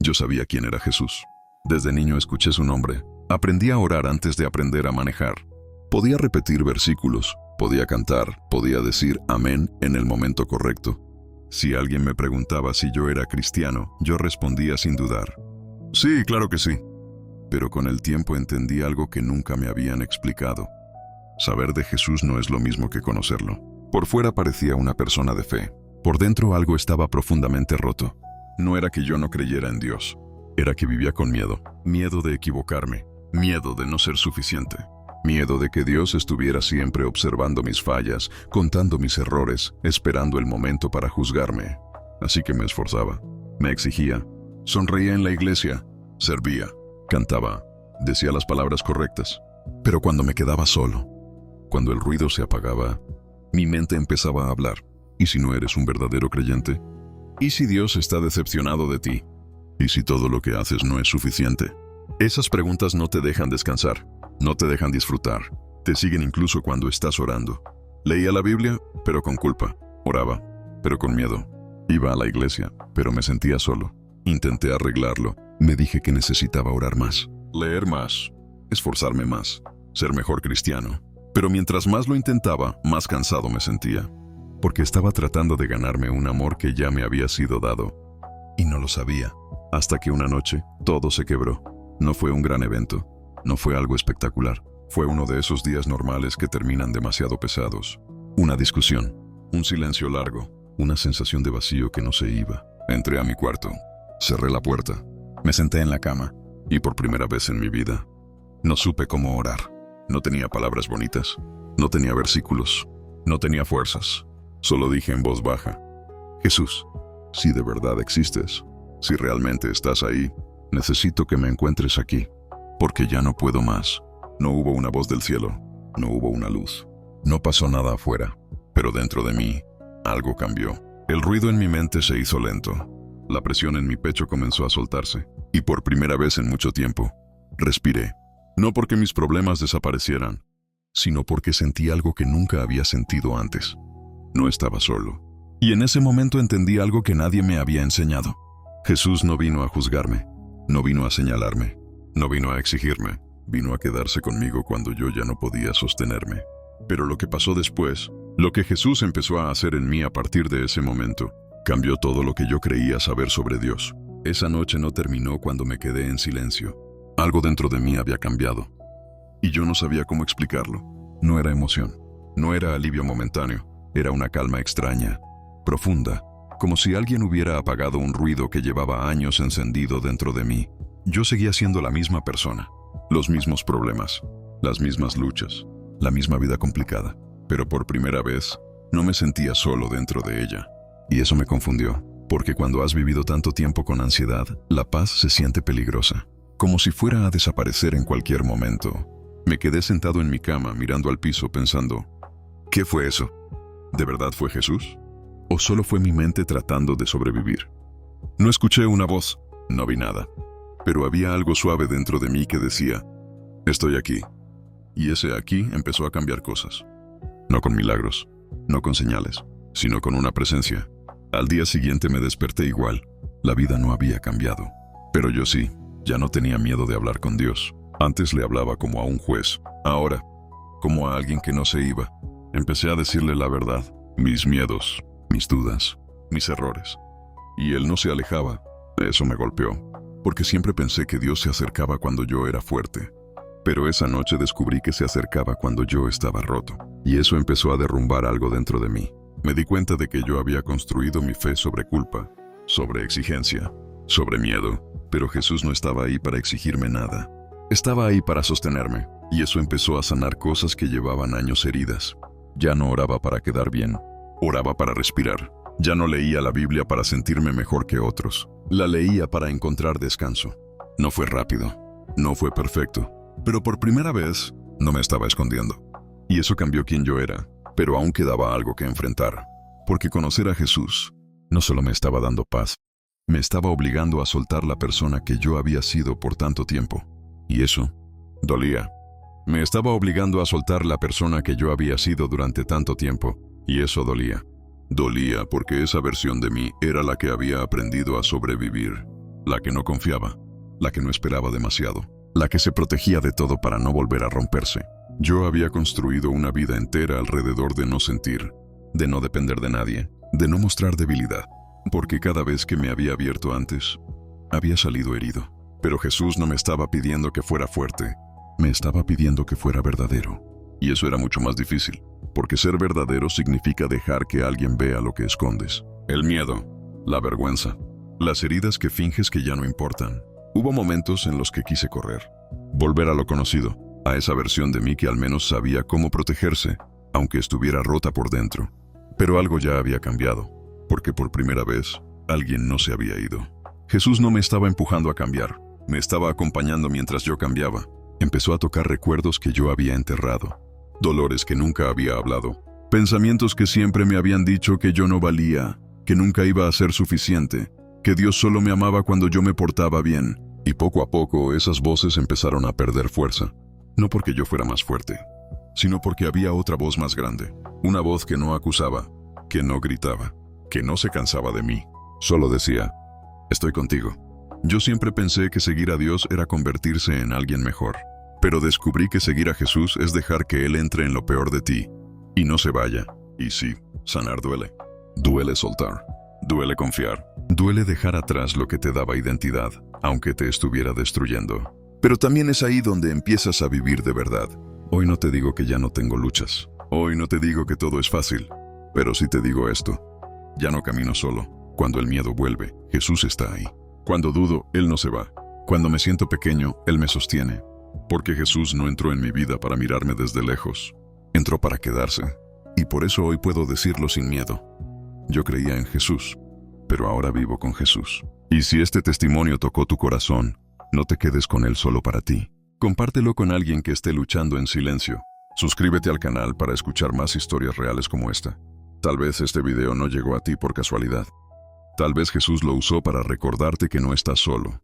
Yo sabía quién era Jesús. Desde niño escuché su nombre. Aprendí a orar antes de aprender a manejar. Podía repetir versículos, podía cantar, podía decir amén en el momento correcto. Si alguien me preguntaba si yo era cristiano, yo respondía sin dudar. Sí, claro que sí. Pero con el tiempo entendí algo que nunca me habían explicado. Saber de Jesús no es lo mismo que conocerlo. Por fuera parecía una persona de fe. Por dentro algo estaba profundamente roto. No era que yo no creyera en Dios. Era que vivía con miedo. Miedo de equivocarme. Miedo de no ser suficiente. Miedo de que Dios estuviera siempre observando mis fallas, contando mis errores, esperando el momento para juzgarme. Así que me esforzaba. Me exigía. Sonreía en la iglesia. Servía. Cantaba. Decía las palabras correctas. Pero cuando me quedaba solo, cuando el ruido se apagaba, mi mente empezaba a hablar. ¿Y si no eres un verdadero creyente? ¿Y si Dios está decepcionado de ti? ¿Y si todo lo que haces no es suficiente? Esas preguntas no te dejan descansar, no te dejan disfrutar, te siguen incluso cuando estás orando. Leía la Biblia, pero con culpa. Oraba, pero con miedo. Iba a la iglesia, pero me sentía solo. Intenté arreglarlo. Me dije que necesitaba orar más, leer más, esforzarme más, ser mejor cristiano. Pero mientras más lo intentaba, más cansado me sentía. Porque estaba tratando de ganarme un amor que ya me había sido dado. Y no lo sabía. Hasta que una noche, todo se quebró. No fue un gran evento. No fue algo espectacular. Fue uno de esos días normales que terminan demasiado pesados. Una discusión. Un silencio largo. Una sensación de vacío que no se iba. Entré a mi cuarto. Cerré la puerta. Me senté en la cama. Y por primera vez en mi vida, no supe cómo orar. No tenía palabras bonitas. No tenía versículos. No tenía fuerzas. Solo dije en voz baja: Jesús, si de verdad existes, si realmente estás ahí, necesito que me encuentres aquí, porque ya no puedo más. No hubo una voz del cielo, no hubo una luz. No pasó nada afuera, pero dentro de mí, algo cambió. El ruido en mi mente se hizo lento. La presión en mi pecho comenzó a soltarse, y por primera vez en mucho tiempo, respiré. No porque mis problemas desaparecieran, sino porque sentí algo que nunca había sentido antes. No estaba solo. Y en ese momento entendí algo que nadie me había enseñado. Jesús no vino a juzgarme, no vino a señalarme, no vino a exigirme, vino a quedarse conmigo cuando yo ya no podía sostenerme. Pero lo que pasó después, lo que Jesús empezó a hacer en mí a partir de ese momento, cambió todo lo que yo creía saber sobre Dios. Esa noche no terminó cuando me quedé en silencio. Algo dentro de mí había cambiado. Y yo no sabía cómo explicarlo. No era emoción, no era alivio momentáneo. Era una calma extraña, profunda, como si alguien hubiera apagado un ruido que llevaba años encendido dentro de mí. Yo seguía siendo la misma persona, los mismos problemas, las mismas luchas, la misma vida complicada, pero por primera vez no me sentía solo dentro de ella. Y eso me confundió, porque cuando has vivido tanto tiempo con ansiedad, la paz se siente peligrosa, como si fuera a desaparecer en cualquier momento. Me quedé sentado en mi cama mirando al piso pensando, ¿qué fue eso? ¿De verdad fue Jesús? ¿O solo fue mi mente tratando de sobrevivir? No escuché una voz, no vi nada, pero había algo suave dentro de mí que decía, estoy aquí. Y ese aquí empezó a cambiar cosas. No con milagros, no con señales, sino con una presencia. Al día siguiente me desperté igual. La vida no había cambiado. Pero yo sí, ya no tenía miedo de hablar con Dios. Antes le hablaba como a un juez. Ahora, como a alguien que no se iba. Empecé a decirle la verdad, mis miedos, mis dudas, mis errores. Y él no se alejaba. Eso me golpeó, porque siempre pensé que Dios se acercaba cuando yo era fuerte. Pero esa noche descubrí que se acercaba cuando yo estaba roto. Y eso empezó a derrumbar algo dentro de mí. Me di cuenta de que yo había construido mi fe sobre culpa, sobre exigencia, sobre miedo. Pero Jesús no estaba ahí para exigirme nada. Estaba ahí para sostenerme. Y eso empezó a sanar cosas que llevaban años heridas. Ya no oraba para quedar bien, oraba para respirar. Ya no leía la Biblia para sentirme mejor que otros. La leía para encontrar descanso. No fue rápido, no fue perfecto, pero por primera vez no me estaba escondiendo. Y eso cambió quién yo era, pero aún quedaba algo que enfrentar. Porque conocer a Jesús no solo me estaba dando paz, me estaba obligando a soltar la persona que yo había sido por tanto tiempo. Y eso dolía. Me estaba obligando a soltar la persona que yo había sido durante tanto tiempo, y eso dolía. Dolía porque esa versión de mí era la que había aprendido a sobrevivir. la que no confiaba, la que no esperaba demasiado, la que se protegía de todo para no volver a romperse. Yo había construido una vida entera alrededor de no sentir, de no depender de nadie, de no mostrar debilidad, porque cada vez que me había abierto antes, había salido herido. Pero Jesús no me estaba pidiendo que fuera fuerte, me estaba pidiendo que fuera verdadero. Y eso era mucho más difícil, porque ser verdadero significa dejar que alguien vea lo que escondes. El miedo, la vergüenza, las heridas que finges que ya no importan. Hubo momentos en los que quise correr, volver a lo conocido, a esa versión de mí que al menos sabía cómo protegerse, aunque estuviera rota por dentro. Pero algo ya había cambiado, porque por primera vez, alguien no se había ido. Jesús no me estaba empujando a cambiar, me estaba acompañando mientras yo cambiaba. Empezó a tocar recuerdos que yo había enterrado, dolores que nunca había hablado, pensamientos que siempre me habían dicho que yo no valía, que nunca iba a ser suficiente, que Dios solo me amaba cuando yo me portaba bien. Y poco a poco esas voces empezaron a perder fuerza, no porque yo fuera más fuerte, sino porque había otra voz más grande, una voz que no acusaba, que no gritaba, que no se cansaba de mí, solo decía, estoy contigo. Yo siempre pensé que seguir a Dios era convertirse en alguien mejor, pero descubrí que seguir a Jesús es dejar que Él entre en lo peor de ti y no se vaya. Y sí, sanar duele. Duele soltar. Duele confiar. Duele dejar atrás lo que te daba identidad, aunque te estuviera destruyendo. Pero también es ahí donde empiezas a vivir de verdad. Hoy no te digo que ya no tengo luchas. Hoy no te digo que todo es fácil. Pero sí te digo esto. Ya no camino solo. Cuando el miedo vuelve, Jesús está ahí. Cuando dudo, Él no se va. Cuando me siento pequeño, Él me sostiene. Porque Jesús no entró en mi vida para mirarme desde lejos. Entró para quedarse. Y por eso hoy puedo decirlo sin miedo. Yo creía en Jesús, pero ahora vivo con Jesús. Y si este testimonio tocó tu corazón, no te quedes con él solo para ti. Compártelo con alguien que esté luchando en silencio. Suscríbete al canal para escuchar más historias reales como esta. Tal vez este video no llegó a ti por casualidad. Tal vez Jesús lo usó para recordarte que no estás solo,